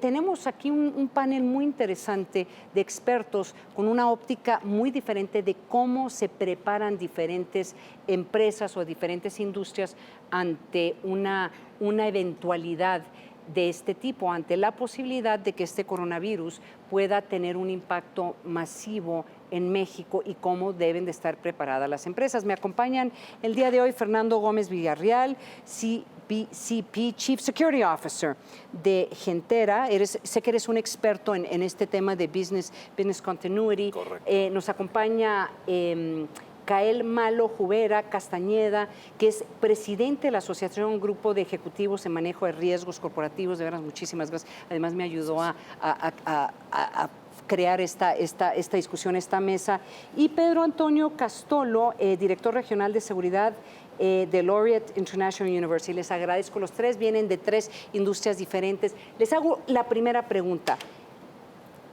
tenemos aquí un panel muy interesante de expertos con una óptica muy diferente de cómo se preparan diferentes empresas o diferentes industrias ante una eventualidad de este tipo, ante la posibilidad de que este coronavirus pueda tener un impacto masivo en México y cómo deben de estar preparadas las empresas. Me acompañan el día de hoy Fernando Gómez Villarreal, CP, Chief Security Officer de Gentera. Sé que eres un experto en este tema de business continuity. Correcto. Nos acompaña Kael Malo Jubera Castañeda, que es presidente de la Asociación Grupo de Ejecutivos en Manejo de Riesgos Corporativos. De veras, muchísimas gracias. Además, me ayudó a crear esta discusión, esta mesa. Y Pedro Antonio Castolo, director regional de seguridad de Laureate International University. Les agradezco. Los tres vienen de 3 industrias diferentes. Les hago la primera pregunta.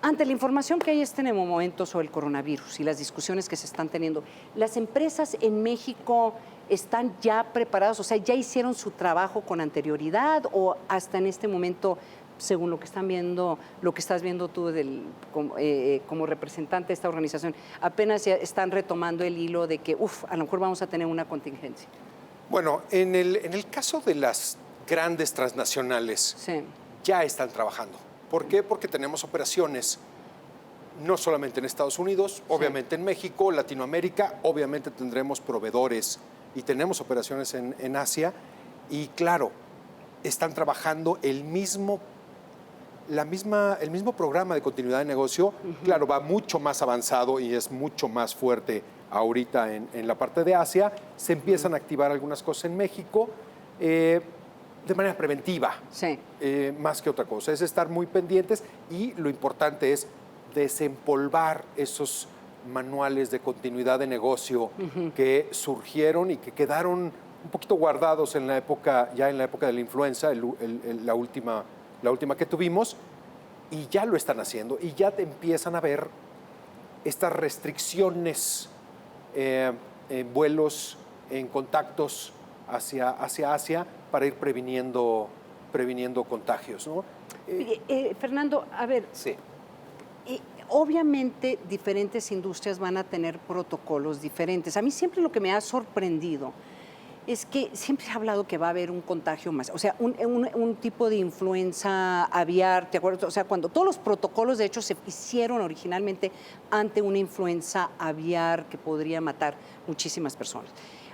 Ante la información que hay en este momento sobre el coronavirus y las discusiones que se están teniendo, ¿las empresas en México están ya preparadas? O sea, ¿ya hicieron su trabajo con anterioridad o hasta en este momento, según lo que están viendo, lo que estás viendo tú como representante de esta organización, apenas ya están retomando el hilo de que, a lo mejor vamos a tener una contingencia? Bueno, en el caso de las grandes transnacionales, Sí. ya están trabajando. ¿Por qué? Porque tenemos operaciones no solamente en Estados Unidos, obviamente en México, Latinoamérica, obviamente tendremos proveedores y tenemos operaciones en Asia. Y claro, están trabajando el mismo programa de continuidad de negocio. Claro, va mucho más avanzado y es mucho más fuerte ahorita en la parte de Asia. Se empiezan a activar algunas cosas en México. De manera preventiva, Sí. Más que otra cosa. Es estar muy pendientes y lo importante es desempolvar esos manuales de continuidad de negocio que surgieron y que quedaron un poquito guardados en la época de la influenza, la última que tuvimos, y ya lo están haciendo y ya te empiezan a ver estas restricciones en vuelos, en contactos hacia Asia, para ir previniendo contagios, ¿no? Fernando, a ver, Sí. obviamente diferentes industrias van a tener protocolos diferentes. A mí siempre lo que me ha sorprendido es que siempre se ha hablado que va a haber un contagio más, o sea, un tipo de influenza aviar, ¿te acuerdas? O sea, cuando todos los protocolos de hecho se hicieron originalmente ante una influenza aviar que podría matar muchísimas personas.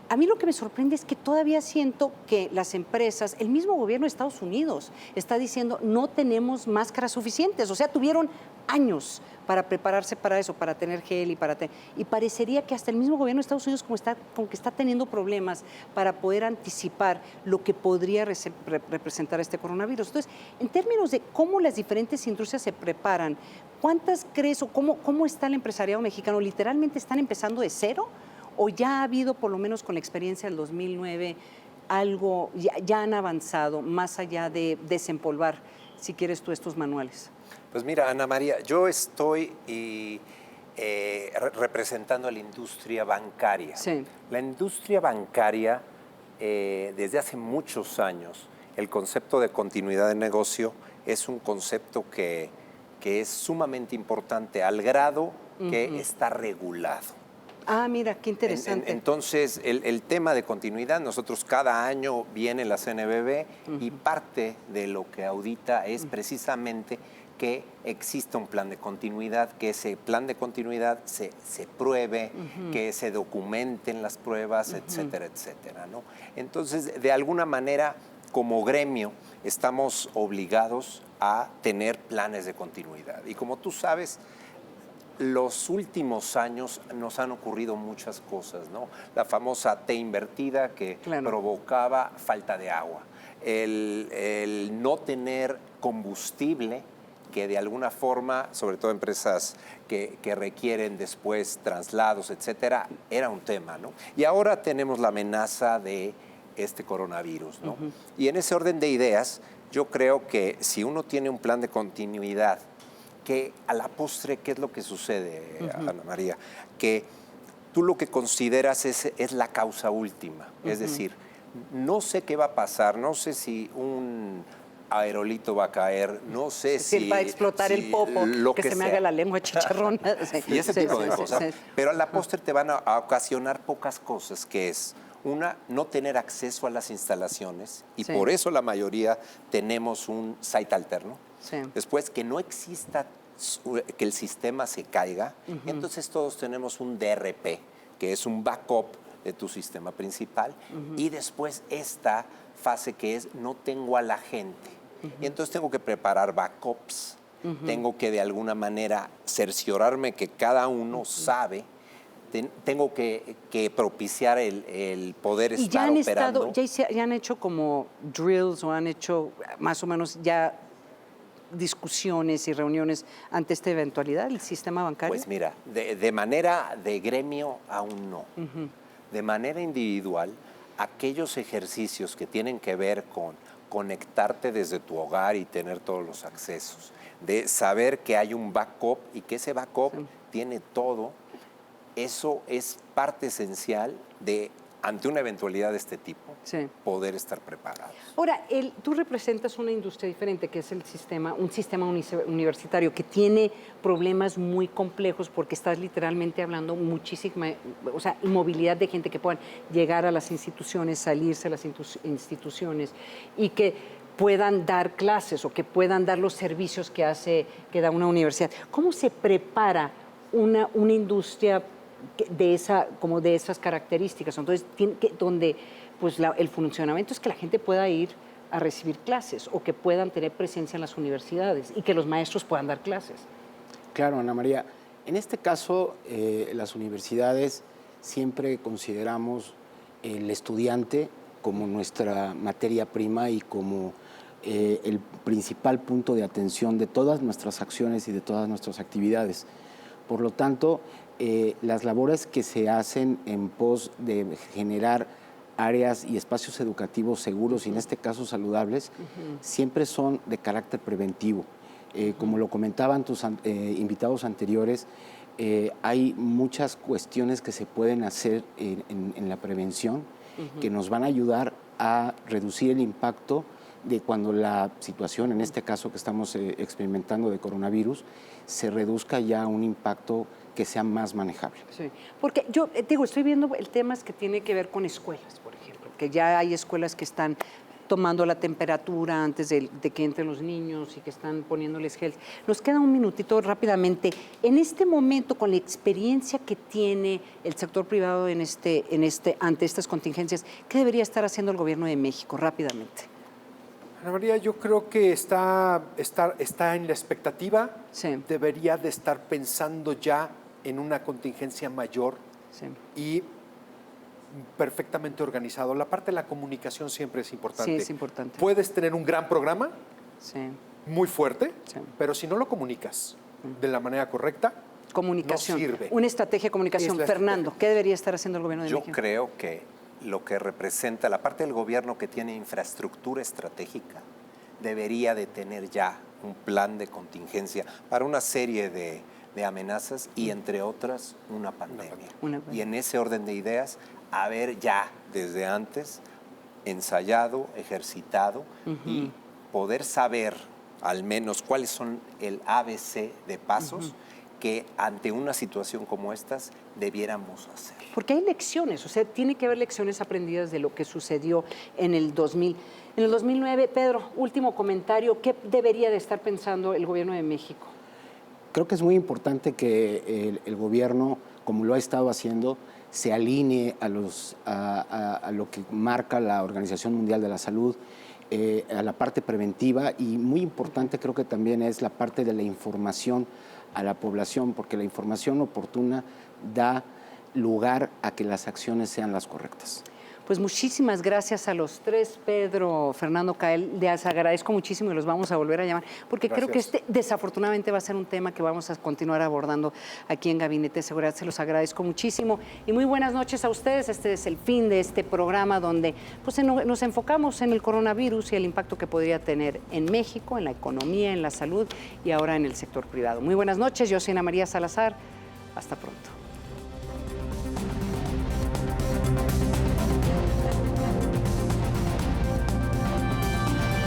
A mí lo que me sorprende es que todavía siento que las empresas, el mismo gobierno de Estados Unidos está diciendo no tenemos máscaras suficientes. O sea, tuvieron años para prepararse para eso, para tener gel y parecería que hasta el mismo gobierno de Estados Unidos como que está teniendo problemas para poder anticipar lo que podría representar este coronavirus. Entonces, en términos de cómo las diferentes industrias se preparan, ¿cuántas crees o cómo está el empresariado mexicano? ¿Literalmente están empezando de cero? ¿O ya ha habido, por lo menos con la experiencia del 2009, algo, ya han avanzado más allá de desempolvar, si quieres tú, estos manuales? Pues mira, Ana María, yo estoy representando a la industria bancaria. Sí. La industria bancaria, desde hace muchos años, el concepto de continuidad de negocio es un concepto que es sumamente importante al grado que está regulado. Ah, mira, qué interesante. Entonces, el tema de continuidad, nosotros cada año viene la CNBV y parte de lo que audita es precisamente que exista un plan de continuidad, que ese plan de continuidad se pruebe, que se documenten las pruebas, etcétera, etcétera, ¿no? Entonces, de alguna manera, como gremio, estamos obligados a tener planes de continuidad. Y como tú sabes, los últimos años nos han ocurrido muchas cosas, ¿no? La famosa T invertida que provocaba falta de agua, el no tener combustible, que de alguna forma, sobre todo empresas que requieren después traslados, etcétera, era un tema, ¿no? Y ahora tenemos la amenaza de este coronavirus, ¿no? Y en ese orden de ideas, yo creo que si uno tiene un plan de continuidad, que a la postre, ¿qué es lo que sucede, Ana María? Que tú lo que consideras es la causa última. Es decir, no sé qué va a pasar, no sé si un aerolito va a caer, no sé si va a explotar el popo, que se me haga la lengua chicharrona. Y ese tipo de cosas. Pero a la postre te van a ocasionar pocas cosas, que es, una, no tener acceso a las instalaciones, y por eso la mayoría tenemos un site alterno. Después, que no exista, que el sistema se caiga, entonces todos tenemos un DRP, que es un backup de tu sistema principal, y después esta fase que es, no tengo a la gente, y entonces tengo que preparar backups, tengo que de alguna manera cerciorarme que cada uno sabe, tengo que propiciar el poder estar operando. Ya han hecho como drills o han hecho más o menos ya discusiones y reuniones ante esta eventualidad, el sistema bancario. Pues mira, de manera de gremio aún no. De manera individual, aquellos ejercicios que tienen que ver con conectarte desde tu hogar y tener todos los accesos, de saber que hay un backup y que ese backup tiene todo, eso es parte esencial de, ante una eventualidad de este tipo, poder estar preparados. Ahora, tú representas una industria diferente, que es un sistema universitario que tiene problemas muy complejos porque estás literalmente hablando muchísima, o sea, movilidad de gente que puedan llegar a las instituciones, salirse a las instituciones y que puedan dar clases o que puedan dar los servicios que da una universidad. ¿Cómo se prepara una industria de esas características? Entonces, donde pues, el funcionamiento es que la gente pueda ir a recibir clases o que puedan tener presencia en las universidades y que los maestros puedan dar clases. Claro, Ana María. En este caso, las universidades siempre consideramos el estudiante como nuestra materia prima y como el principal punto de atención de todas nuestras acciones y de todas nuestras actividades. Por lo tanto, las labores que se hacen en pos de generar áreas y espacios educativos seguros y en este caso saludables, siempre son de carácter preventivo. Como lo comentaban tus invitados anteriores, hay muchas cuestiones que se pueden hacer en la prevención que nos van a ayudar a reducir el impacto de cuando la situación, en este caso que estamos experimentando de coronavirus, se reduzca ya a un impacto que sea más manejable. Sí, porque yo digo, estoy viendo el tema que tiene que ver con escuelas, por ejemplo, que ya hay escuelas que están tomando la temperatura antes de que entren los niños y que están poniéndoles gel. Nos queda un minutito rápidamente. En este momento, con la experiencia que tiene el sector privado ante estas contingencias, ¿qué debería estar haciendo el gobierno de México rápidamente? Ana María, yo creo que está en la expectativa, debería de estar pensando ya en una contingencia mayor y perfectamente organizado. La parte de la comunicación siempre es importante. Sí, es importante. Puedes tener un gran programa, muy fuerte, pero si no lo comunicas de la manera correcta, comunicación, no sirve. Una estrategia de comunicación. Fernando, ¿qué debería estar haciendo el gobierno de México? Yo creo que lo que representa la parte del gobierno que tiene infraestructura estratégica debería de tener ya un plan de contingencia para una serie de amenazas y entre otras una pandemia. Y en ese orden de ideas, haber ya desde antes ensayado, ejercitado y poder saber al menos cuáles son el ABC de pasos que ante una situación como estas debiéramos hacer. Porque hay lecciones, o sea, tiene que haber lecciones aprendidas de lo que sucedió en el 2000. En el 2009, Pedro, último comentario, ¿qué debería de estar pensando el gobierno de México? Creo que es muy importante que el gobierno, como lo ha estado haciendo, se alinee a lo que marca la Organización Mundial de la Salud, a la parte preventiva, y muy importante creo que también es la parte de la información a la población, porque la información oportuna da lugar a que las acciones sean las correctas. Pues muchísimas gracias a los tres, Pedro, Fernando, Cael, les agradezco muchísimo y los vamos a volver a llamar, porque creo que este desafortunadamente va a ser un tema que vamos a continuar abordando aquí en Gabinete de Seguridad. Se los agradezco muchísimo y muy buenas noches a ustedes. Este es el fin de este programa donde pues, nos enfocamos en el coronavirus y el impacto que podría tener en México, en la economía, en la salud y ahora en el sector privado. Muy buenas noches, yo soy Ana María Salazar. Hasta pronto.